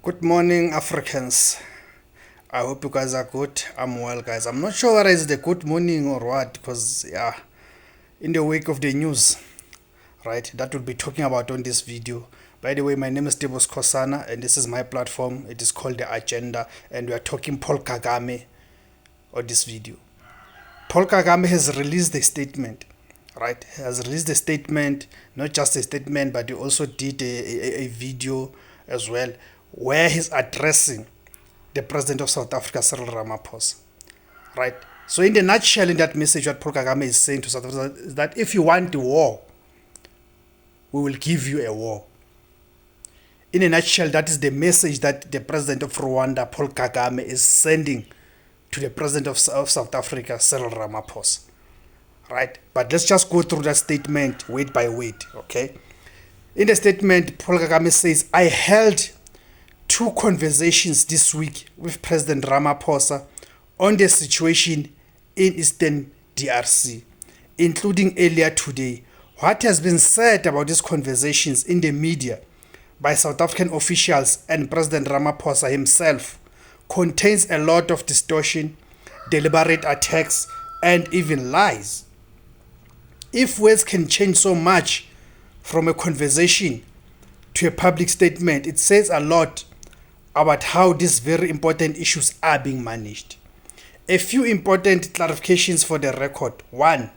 Good morning, Africans. I hope you guys are good. I'm well, guys. I'm not sure whether it's the good morning or what, because in the wake of the news, right, that we'll be talking about on this video. By the way, my name is Tebos Kosana, and this is my platform. It is called The Agenda, and we are talking Paul Kagame on this video. Paul Kagame has released a statement, right? He has released a statement, not just a statement, but he also did a video as well, where he's addressing the president of South Africa, Cyril Ramaphosa, right? So in the nutshell, in that message, what Paul Kagame is saying to South Africa is that if you want a war, we will give you a war. In a nutshell, that is the message that the president of Rwanda, Paul Kagame, is sending to the president of South Africa, Cyril Ramaphosa, right? But let's just go through that statement word by word, okay? In the statement, Paul Kagame says, I held 2 conversations this week with President Ramaphosa on the situation in Eastern DRC, including earlier today. What has been said about these conversations in the media by South African officials and President Ramaphosa himself contains a lot of distortion, deliberate attacks, and even lies. If words can change so much from a conversation to a public statement, it says a lot about how these very important issues are being managed. A few important clarifications for the record. 1.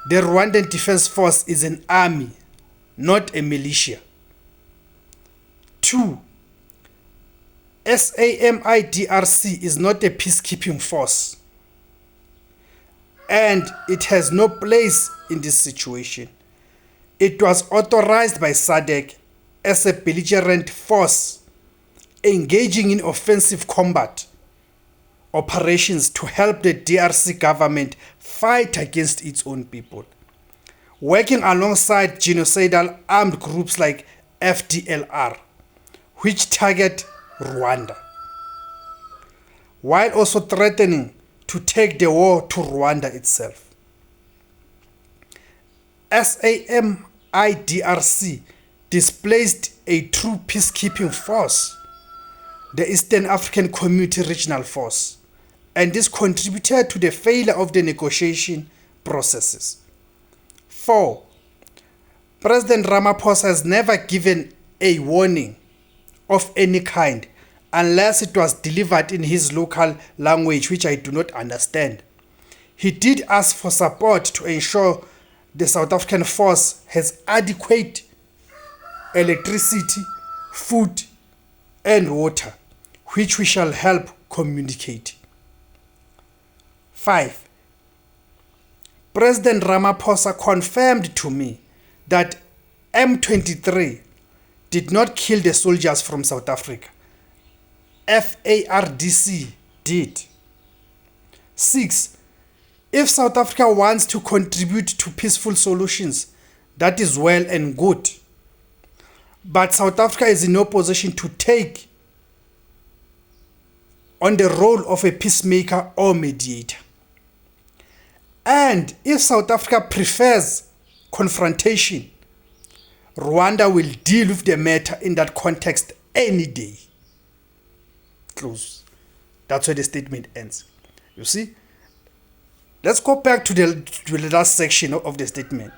The Rwandan Defense Force is an army, not a militia. 2. SAMIDRC is not a peacekeeping force, and it has no place in this situation. It was authorized by SADC as a belligerent force engaging in offensive combat operations to help the DRC government fight against its own people, working alongside genocidal armed groups like FDLR, which target Rwanda, while also threatening to take the war to Rwanda itself. SAMIDRC displaced a true peacekeeping force, the Eastern African Community Regional Force, and this contributed to the failure of the negotiation processes. 4. President Ramaphosa has never given a warning of any kind unless it was delivered in his local language, which I do not understand. He did ask for support to ensure the South African force has adequate electricity, food, and water, which we shall help communicate. 5. President Ramaphosa confirmed to me that M23 did not kill the soldiers from South Africa. FARDC did. 6. If South Africa wants to contribute to peaceful solutions, that is well and good. But South Africa is in no position to take on the role of a peacemaker or mediator. And if South Africa prefers confrontation, Rwanda will deal with the matter in that context any day. Close. That's where the statement ends. You see? Let's go back to the last section of the statement,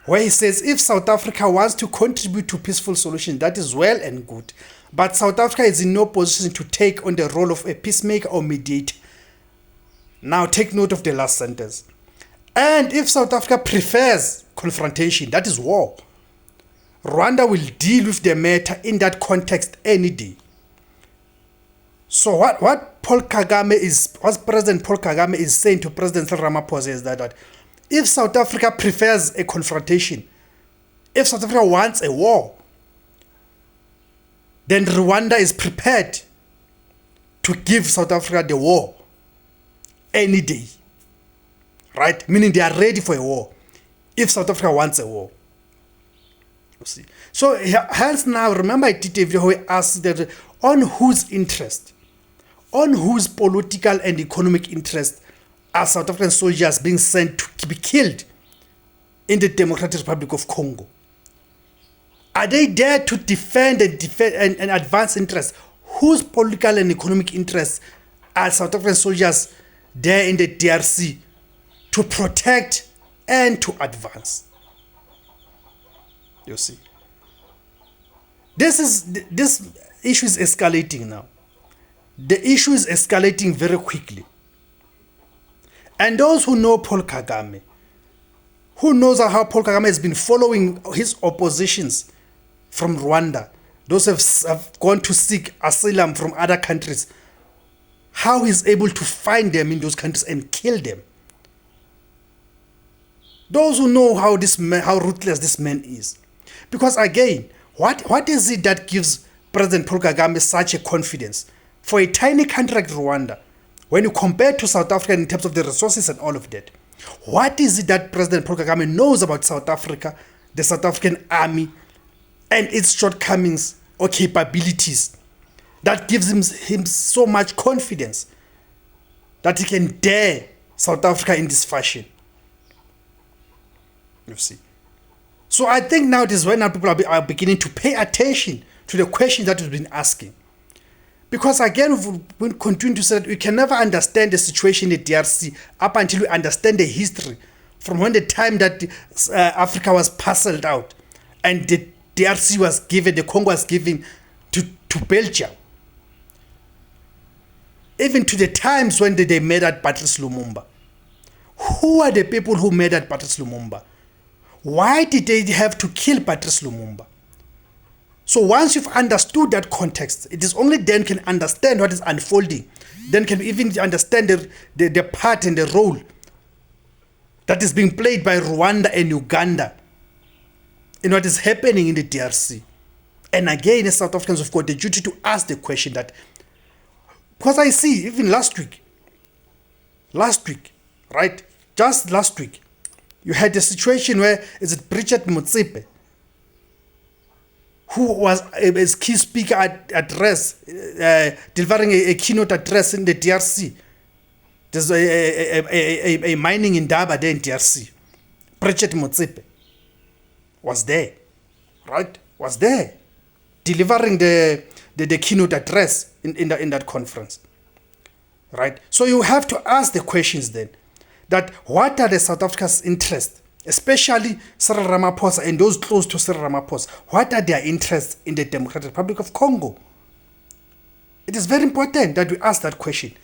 where he says, if South Africa wants to contribute to peaceful solutions, that is well and good. But South Africa is in no position to take on the role of a peacemaker or mediator. Now take note of the last sentence. And if South Africa prefers confrontation, that is war, Rwanda will deal with the matter in that context any day. So what President Paul Kagame is saying to President Ramaphosa is that if South Africa prefers a confrontation, if South Africa wants a war, then Rwanda is prepared to give South Africa the war any day. Right? Meaning they are ready for a war if South Africa wants a war. You see? So hence now, remember I did a video where I asked that on whose interest, on whose political and economic interest are South African soldiers being sent to be killed in the Democratic Republic of Congo? Are they there to defend and advance interests? Whose political and economic interests are South African soldiers there in the DRC to protect and to advance? You see, this issue is escalating now. The issue is escalating very quickly. And those who know Paul Kagame, who knows how Paul Kagame has been following his oppositions from Rwanda, those have gone to seek asylum from other countries, how he's able to find them in those countries and kill them. Those who know how ruthless this man is. Because again, what is it that gives President Paul Kagame such a confidence for a tiny country like Rwanda, when you compare to South Africa in terms of the resources and all of that? What is it that President Paul Kagame knows about South Africa, the South African army, and its shortcomings or capabilities that gives him so much confidence that he can dare South Africa in this fashion? You see. So I think now it is when people are beginning to pay attention to the questions that we've been asking. Because again, we continue to say that we can never understand the situation in the DRC up until we understand the history from when the time that Africa was parceled out and the DRC was given, the Congo was given to Belgium. Even to the times when they murdered Patrice Lumumba. Who are the people who murdered Patrice Lumumba? Why did they have to kill Patrice Lumumba? So once you've understood that context, it is only then can understand what is unfolding. Then can even understand the part and the role that is being played by Rwanda and Uganda in what is happening in the DRC. And again, as South Africans, we've got the duty to ask the question that, because I see even last week, right? Just last week, you had a situation where, is it Bridget Motsepe, who was a key speaker address, delivering a keynote address in the DRC. There's a mining in Daba there in DRC. Bridget Motsepe was there, right? Was there, delivering the keynote address in that conference, right? So you have to ask the questions then, that what are the South Africa's interests, especially Cyril Ramaphosa and those close to Cyril Ramaphosa, what are their interests in the Democratic Republic of Congo? It is very important that we ask that question.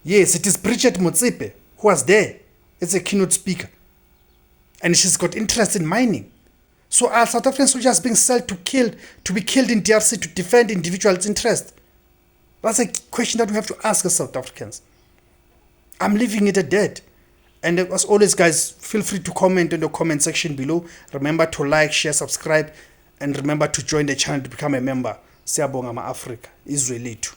Yes, it is Bridget Motsepe who was there as a keynote speaker, and she's got interest in mining. So are South African soldiers being sent to be killed in DRC to defend individuals' interests? That's a question that we have to ask as South Africans. I'm leaving it at that. And as always, guys, feel free to comment in the comment section below. Remember to like, share, subscribe, and remember to join the channel to become a member. Siyabonga ma-Afrika, izwe lethu.